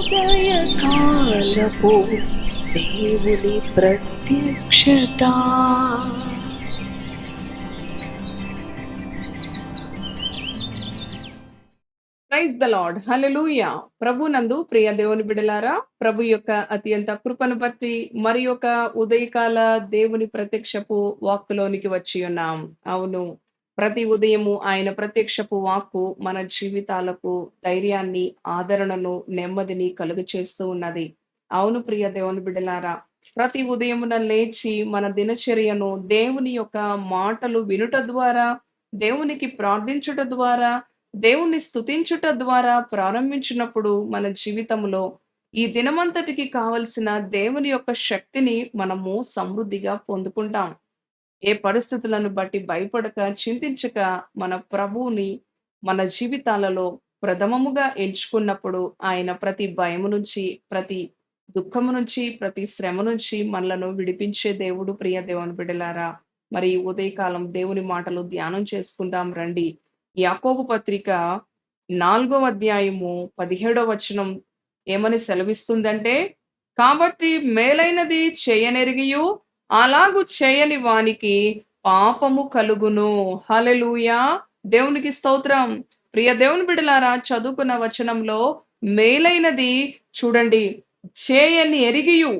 ఉదయకాలపు దేవుని ప్రత్యక్షత. ప్రైజ్ ద లార్డ్, హల్లెలూయా. ప్రభునందు ప్రియ దేవుని బిడలారా, ప్రభు యొక్క అత్యంత కృపను బట్టి మరి యొక్క ఉదయకాల దేవుని ప్రత్యక్షపు వాక్కులోనికి వచ్చి ఉన్నాం. అవును, ప్రతి ఉదయము ఆయన ప్రత్యక్షపు వాక్కు మన జీవితాలకు ధైర్యాన్ని, ఆదరణను, నెమ్మదిని కలుగ చేస్తూ ఉన్నది. అవును ప్రియ దేవుని బిడలారా, ప్రతి ఉదయమున లేచి మన దినచర్యను దేవుని యొక్క మాటలు వినుట ద్వారా, దేవునికి ప్రార్థించుట ద్వారా, దేవుణ్ణి స్తుతించుట ద్వారా ప్రారంభించినప్పుడు మన జీవితంలో ఈ దినమంతటికి కావలసిన దేవుని యొక్క శక్తిని మనము సమృద్ధిగా పొందుకుంటాం. ఏ పరిస్థితులను బట్టి భయపడక, చింతించక మన ప్రభువుని మన జీవితాలలో ప్రథమముగా ఎంచుకున్నప్పుడు ఆయన ప్రతి భయము నుంచి, ప్రతి దుఃఖము నుంచి, ప్రతి శ్రమ నుంచి మనలను విడిపించే దేవుడు. ప్రియ దేవుని బిడ్డలారా, మరి ఈ ఉదయకాలం దేవుని మాటలు ధ్యానం చేసుకుందాం రండి. యాకోబు పత్రిక 4వ అధ్యాయము 17వ వచనం ఏమని సెలవిస్తుందంటే, కాబట్టి మేలైనది చేయనెరిగియు అలాగు చేయని వానికి పాపము కలుగును. హల్లెలూయా. దేవునికి స్తోత్రం. ప్రియ దేవుని బిడ్డలారా, చదువుకున్న వచనంలో మేలైనది చూడండి, చేయని ఎరిగియు,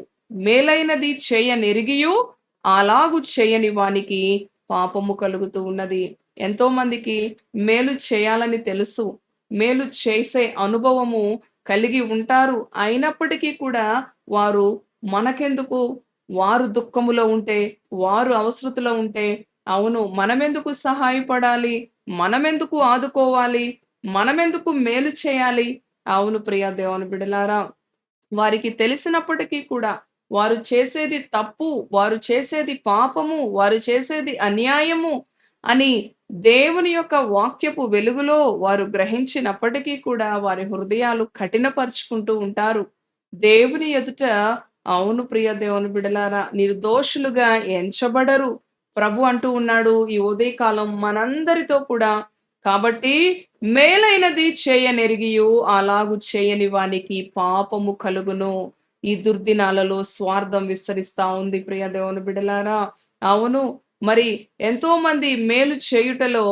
మేలైనది చేయనెరిగియు అలాగు చేయని వానికి పాపము కలుగుతూ ఉన్నది. ఎంతో మందికి మేలు చేయాలని తెలుసు, మేలు చేసే అనుభవము కలిగి ఉంటారు. అయినప్పటికీ కూడా వారు మనకెందుకు, వారు దుఃఖములో ఉంటే, వారు అవసరతలో ఉంటే, అవును మనమెందుకు సహాయపడాలి, మనమెందుకు ఆదుకోవాలి, మనమెందుకు మేలు చేయాలి. అవును ప్రియ దేవుని బిడలారా, వారికి తెలిసినప్పటికీ కూడా వారు చేసేది తప్పు, వారు చేసేది పాపము, వారు చేసేది అన్యాయము అని దేవుని యొక్క వాక్యపు వెలుగులో వారు గ్రహించినప్పటికీ కూడా వారి హృదయాలు కఠినపరుచుకుంటూ ఉంటారు. దేవుని ఎదుట, అవును ప్రియ దేవుని బిడలారా, నిర్దోషులుగా ఎంచబడరు. ప్రభు అంటూ ఉన్నాడు ఈ ఉదయకాలం మనందరితో కూడా, కాబట్టి మేలైనది చేయనెరిగియు అలాగు చేయని వానికి పాపము కలుగును. ఈ దుర్దినాలలో స్వార్థం విస్తరిస్తా ఉంది ప్రియ దేవుని బిడలారా. అవును, మరి ఎంతో మంది మేలు చేయుటలో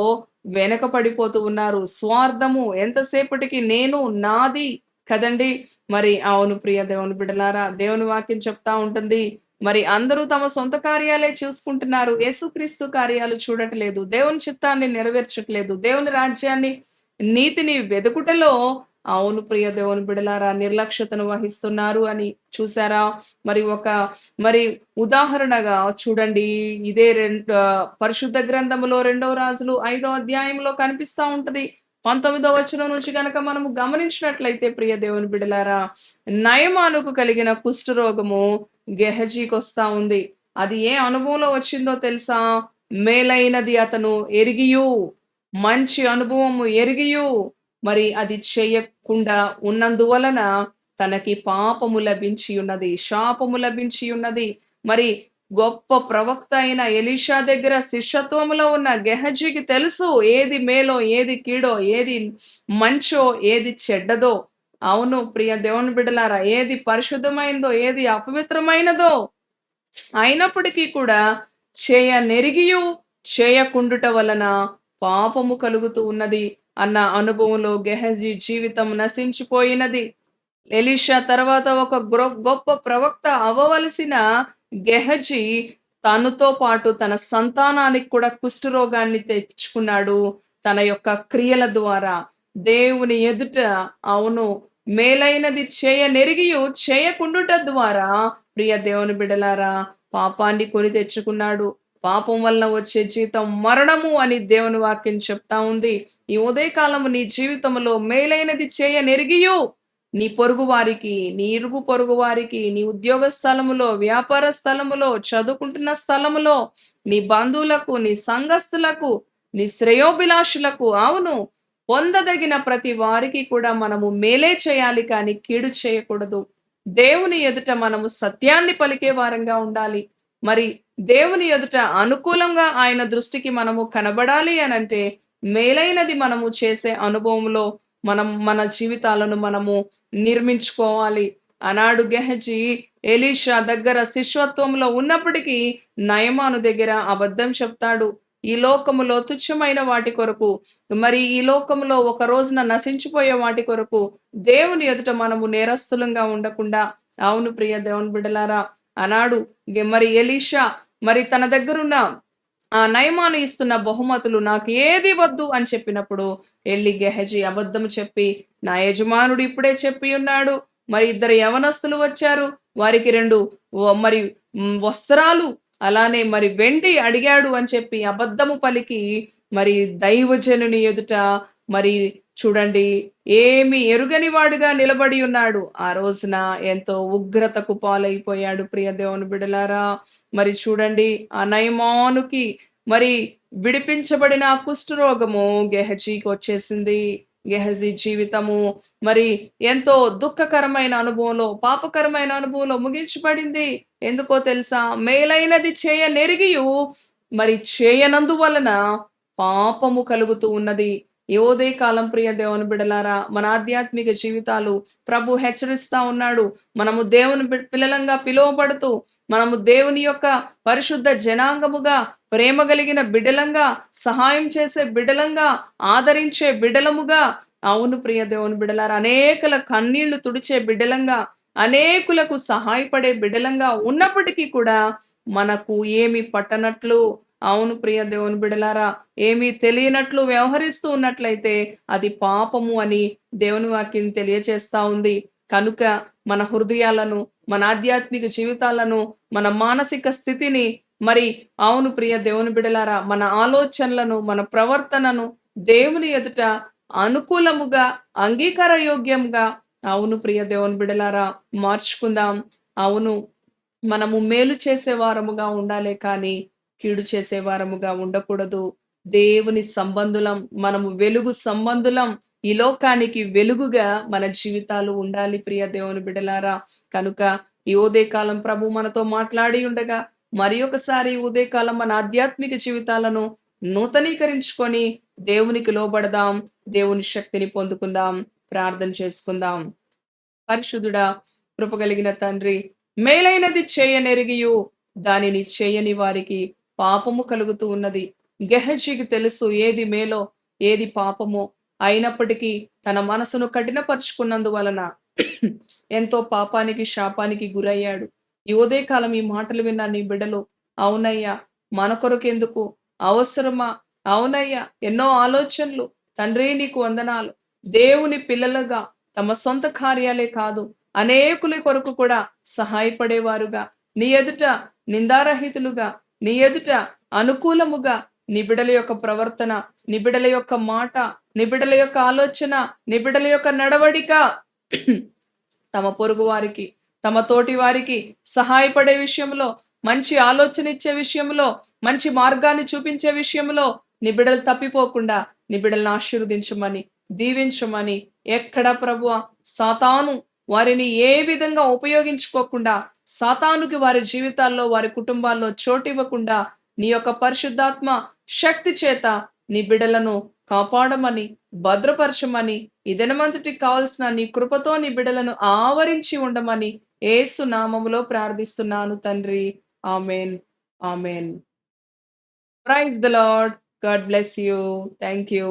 వెనక పడిపోతూ ఉన్నారు. స్వార్థము ఎంతసేపటికి నేను, నాది కదండి. మరి అవును ప్రియ దేవుని బిడలారా, దేవుని వాక్యం చెప్తా ఉంటుంది, మరి అందరూ తమ సొంత కార్యాలే చూసుకుంటున్నారు. యేసుక్రీస్తు కార్యాలు చూడట్లేదు. దేవుని చిత్తాన్ని నెరవేర్చట్లేదు. దేవుని రాజ్యాన్ని, నీతిని వెదుకుటలో, అవును ప్రియ దేవుని బిడలారా, నిర్లక్ష్యతను వహిస్తున్నారు అని చూసారా? మరి మరి ఉదాహరణగా చూడండి, ఇదే పరిశుద్ధ గ్రంథములో 2వ రాజులు 5వ అధ్యాయంలో కనిపిస్తా ఉంటది. 19వ వచనం నుంచి గనక మనము గమనించినట్లయితే ప్రియ దేవుని బిడలారా, నయమానుకు కలిగిన కుష్ఠరోగము గెహజీకొస్తా ఉంది. అది ఏ అనుభవంలో వచ్చిందో తెలుసా? మేలైనది అతను ఎరిగియు, మంచి అనుభవము ఎరిగియు, మరి అది చేయకుండా ఉన్నందువలన తనకి పాపము లభించి ఉన్నది, శాపము లభించి ఉన్నది. మరి గొప్ప ప్రవక్త అయిన ఎలీషా దగ్గర శిష్యత్వములో ఉన్న గెహజీకి తెలుసు ఏది మేలో, ఏది కీడో, ఏది మంచో, ఏది చెడ్డదో. అవును ప్రియ దేవుని బిడ్డలారా, ఏది పరిశుద్ధమైనదో, ఏది అపవిత్రమైనదో అయినప్పటికీ కూడా చేయనెరిగియు చేయకుండుట వలన పాపము కలుగుతూ ఉన్నది అన్న అనుభవంలో గెహజీ జీవితం నశించిపోయినది. ఎలీషా తర్వాత ఒక గొప్ప ప్రవక్త అవ్వవలసిన గెహజీ తనతో పాటు తన సంతానానికి కూడా కుష్ఠరోగాన్ని తెచ్చుకున్నాడు తన యొక్క క్రియల ద్వారా. దేవుని ఎదుట, అవును, మేలైనది చేయనెరిగియు చేయకుండుట ద్వారా ప్రియ దేవుని బిడలారా పాపాన్ని కొని తెచ్చుకున్నాడు. పాపం వలన వచ్చే జీతం మరణము అని దేవుని వాక్యం చెప్తా ఉంది. ఈ ఉదయకాలము నీ జీవితంలో మేలైనది చేయనెరిగియు నీ పొరుగు వారికి, నీ ఇరుగు పొరుగు వారికి, నీ ఉద్యోగ స్థలములో, వ్యాపార స్థలములో, చదువుకుంటున్న స్థలములో, నీ బంధువులకు, నీ సంఘస్థులకు, నీ శ్రేయోభిలాషులకు, అవును, పొందదగిన ప్రతి వారికి కూడా మనము మేలే చేయాలి కానీ కీడు చేయకూడదు. దేవుని ఎదుట మనము సత్యాన్ని పలికే వారంగా ఉండాలి. మరి దేవుని ఎదుట అనుకూలంగా ఆయన దృష్టికి మనము కనబడాలి అనంటే మేలైనది మనము చేసే అనుభవంలో మన జీవితాలను మనము నిర్మించుకోవాలి. ఆనాడు గెహజీ ఎలీషా దగ్గర శిష్యత్వంలో ఉన్నప్పటికీ నయమాను దగ్గర అబద్ధం చెప్తాడు. ఈ లోకములో తుచ్చమైన వాటి కొరకు, మరి ఈ లోకములో ఒక రోజున నశించిపోయే వాటి కొరకు దేవుని ఎదుట మనము నేరస్తులంగా ఉండకుండా, అవును ప్రియ దేవుని బిడ్డలారా, ఆనాడు మరి ఎలీషా మరి తన దగ్గరున్న ఆ నయమాను ఇస్తున్న బహుమతులు నాకు ఏది వద్దు అని చెప్పినప్పుడు ఎల్లి గెహజీ అబద్ధము చెప్పి, నా యజమానుడు ఇప్పుడే చెప్పి ఉన్నాడు, మరి ఇద్దరు యవనస్తులు వచ్చారు, వారికి 2 మరి వస్త్రాలు అలానే మరి వెండి అడిగాడు అని చెప్పి అబద్ధము పలికి, మరి దైవజనుని ఎదుట మరి చూడండి ఏమి ఎరుగని వాడుగా నిలబడి ఉన్నాడు. ఆ రోజున ఎంతో ఉగ్రతకు పాలైపోయాడు ప్రియ దేవుని బిడలారా. మరి చూడండి ఆ నయమానుకి మరి విడిపించబడిన ఆ కుష్ఠరోగము గెహజీకి వచ్చేసింది. గెహజీ జీవితము మరి ఎంతో దుఃఖకరమైన అనుభవంలో, పాపకరమైన అనుభవంలో ముగించబడింది. ఎందుకో తెలుసా? మేలైనది చేయనెరిగియు మరి చేయనందువలన పాపము కలుగుతూ ఉన్నది. ఈ ఉదయ కాలం ప్రియ దేవుని బిడలారా, మన ఆధ్యాత్మిక జీవితాలు ప్రభు హెచ్చరిస్తా ఉన్నాడు. మనము దేవుని పిల్లలంగా పిలువబడుతూ, మనము దేవుని యొక్క పరిశుద్ధ జనాంగముగా, ప్రేమ కలిగిన బిడ్డలంగా, సహాయం చేసే బిడ్డలంగా, ఆదరించే బిడ్డలముగా, అవును ప్రియ దేవుని బిడ్డలారా, అనేకుల కన్నీళ్లు తుడిచే బిడ్డలంగా, అనేకులకు సహాయపడే బిడ్డలంగా ఉన్నప్పటికీ కూడా మనకు ఏమి పట్టనట్లు, అవును ప్రియ దేవుని బిడలారా, ఏమీ తెలియనట్లు వ్యవహరిస్తూ ఉన్నట్లయితే అది పాపము అని దేవుని వాక్యం తెలియచేస్తా ఉంది. కనుక మన హృదయాలను, మన ఆధ్యాత్మిక జీవితాలను, మన మానసిక స్థితిని, మరి అవును ప్రియ దేవుని బిడలారా, మన ఆలోచనలను, మన ప్రవర్తనను దేవుని ఎదుట అనుకూలముగా, అంగీకార యోగ్యంగా, అవును ప్రియ దేవుని బిడలారా, మార్చుకుందాం. అవును, మనము మేలు చేసే వారముగా ఉండాలే కానీ కీడు చేసే వారముగా ఉండకూడదు. దేవుని సంబంధులం, మనము వెలుగు సంబంధులం. ఈ లోకానికి వెలుగుగా మన జీవితాలు ఉండాలి ప్రియ దేవుని బిడ్డలారా. కనుక ఈ ఉదయకాలం ప్రభు మనతో మాట్లాడి ఉండగా, మరి ఒకసారి ఈ ఉదయకాలం మన ఆధ్యాత్మిక జీవితాలను నూతనీకరించుకొని దేవునికి లోబడదాం, దేవుని శక్తిని పొందుకుందాం, ప్రార్థన చేసుకుందాం. పరిశుద్ధుడా, కృపగలిగిన తండ్రి, మేలైనది చేయనెరిగియు దానిని చేయని వారికి పాపము కలుగుతూ ఉన్నది. గెహజీకి తెలుసు ఏది మేలో, ఏది పాపమో. అయినప్పటికీ తన మనసును కఠినపరుచుకున్నందువలన ఎంతో పాపానికి, శాపానికి గురయ్యాడు. ఈ ఉదయకాలం ఈ మాటలు విన్న నీ బిడ్డలు, అవునయ్యా, మన కొరకెందుకు, అవసరమా, అవునయ్యా, ఎన్నో ఆలోచనలు, తండ్రి నీకు వందనాలు. దేవుని పిల్లలుగా తమ సొంత కార్యాలే కాదు, అనేకుల కొరకు కూడా సహాయపడేవారుగా, నీ ఎదుట నిందారహితులుగా, నీ ఎదుట అనుకూలముగా, నీ బిడల యొక్క ప్రవర్తన, నీ బిడల యొక్క మాట, నీ బిడల యొక్క ఆలోచన, నీ బిడల యొక్క నడవడిక తమ పొరుగు వారికి, తమ తోటి వారికి సహాయపడే విషయంలో, మంచి ఆలోచన ఇచ్చే విషయంలో, మంచి మార్గాన్ని చూపించే విషయంలో నీ బిడ్డలు తప్పిపోకుండా నీ బిడ్డలను ఆశీర్వదించమని, దీవించమని, ఎక్కడ ప్రభువా సాతాను వారిని ఏ విధంగా ఉపయోగించుకోకుండా, సాతానుకి వారి జీవితాల్లో, వారి కుటుంబాల్లో చోటివ్వకుండా నీ యొక్క పరిశుద్ధాత్మ శక్తి చేత నీ బిడ్డలను కాపాడమని, భద్రపరచమని, ఈ దినమంతటికి కావలసిన నీ కృపతో నీ బిడ్డలను ఆవరించి ఉండమని యేసు నామములో ప్రార్థిస్తున్నాను తండ్రి. Amen. Amen. Praise the Lord. God bless you. Thank you.